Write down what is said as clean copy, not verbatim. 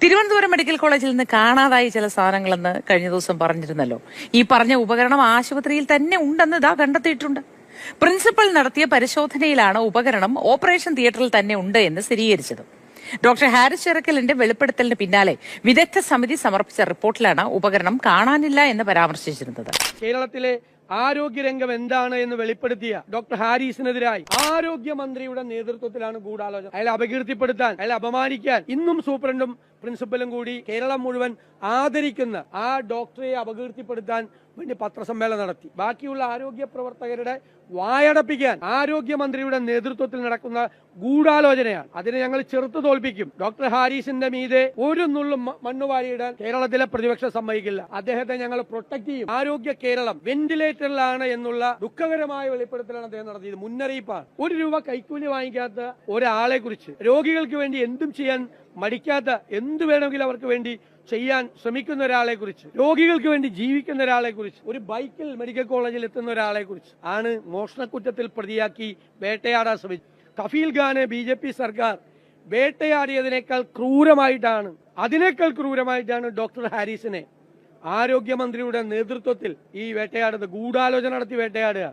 Thiruvananthapuram medical കോളേജിൽ നിന്ന് കാണാതായ ചില സാധനങ്ങളെന്ന് കഴിഞ്ഞ ദിവസം പറഞ്ഞിരുന്നല്ലോ. ഈ പറഞ്ഞ ഉപകരണം ആശുപത്രിയിൽ തന്നെ ഉണ്ടെന്ന് ഇതാ കണ്ടെത്തിയിട്ടുണ്ട്. പ്രിൻസിപ്പൽ നടത്തിയ പരിശോധനയിലാണ് ഉപകരണം ഓപ്പറേഷൻ തിയേറ്ററിൽ തന്നെ ഉണ്ട് എന്ന് സ്ഥിരീകരിച്ചത്. ഡോക്ടർ ഹാരിസ് ചിറക്കലിന്റെ വെളിപ്പെടുത്തലിന് പിന്നാലെ വിദഗ്ധ സമിതി സമർപ്പിച്ച റിപ്പോർട്ടിലാണ് ഉപകരണം കാണാനില്ല എന്ന് പരാമർശിച്ചിരുന്നത്. കേരളത്തിലെ ആരോഗ്യരംഗം എന്താണ് എന്ന് വെളിപ്പെടുത്തിയ ഡോക്ടർ ഹാരിസിനെതിരായി ആരോഗ്യമന്ത്രിയുടെ നേതൃത്വത്തിലാണ് ഗൂഢാലോചന. അയാളെ അപകീർത്തിപ്പെടുത്താൻ, അയാളെ അപമാനിക്കാൻ ഇന്നും സൂപ്രണ്ടും പ്രിൻസിപ്പലും കൂടി കേരളം മുഴുവൻ ആദരിക്കുന്ന ആ ഡോക്ടറെ അപകീർത്തിപ്പെടുത്താൻ വേണ്ടി പത്രസമ്മേളനം നടത്തി. ബാക്കിയുള്ള ആരോഗ്യ പ്രവർത്തകരുടെ വായടപ്പിക്കാൻ ആരോഗ്യമന്ത്രിയുടെ നേതൃത്വത്തിൽ നടക്കുന്ന ഗൂഢാലോചനയാണ്. അതിനെ ഞങ്ങൾ ചെറുത്തു തോൽപ്പിക്കും. ഡോക്ടർ ഹാരിസിന്റെ മീതെ ഒരു നുള്ളും മണ്ണുവാരിയിടാൻ കേരളത്തിലെ പ്രതിപക്ഷം സമ്മതിക്കില്ല. അദ്ദേഹത്തെ ഞങ്ങൾ പ്രൊട്ടക്ട് ചെയ്യും. ആരോഗ്യ കേരളം വെന്റിലേറ്ററിലാണ് എന്നുള്ള ദുഃഖകരമായ വെളിപ്പെടുത്തലാണ് അദ്ദേഹം നടത്തിയത്. മുന്നറിയിപ്പാണ്. ₹1 കൈക്കൂലി വാങ്ങിക്കാത്ത ഒരാളെ കുറിച്ച്, രോഗികൾക്ക് വേണ്ടി എന്തും ചെയ്യാൻ മടിക്കാത്ത, എന്ത് വേണമെങ്കിലും അവർക്ക് വേണ്ടി ചെയ്യാൻ ശ്രമിക്കുന്ന ഒരാളെ കുറിച്ച്, രോഗികൾക്ക് വേണ്ടി ജീവിക്കുന്ന ഒരാളെ കുറിച്ച്, ഒരു ബൈക്കിൽ മെഡിക്കൽ കോളേജിൽ എത്തുന്ന ഒരാളെ കുറിച്ച് ആണ് മോഷണക്കുറ്റത്തിൽ പ്രതിയാക്കി വേട്ടയാടാൻ ശ്രമിച്ചത്. കഫീൽ ഖാനെ BJP സർക്കാർ വേട്ടയാടിയതിനേക്കാൾ ക്രൂരമായിട്ടാണ് ഡോക്ടർ ഹാരിസിനെ ആരോഗ്യമന്ത്രിയുടെ നേതൃത്വത്തിൽ ഈ വേട്ടയാടുന്നത്. ഗൂഢാലോചന നടത്തി വേട്ടയാടുക.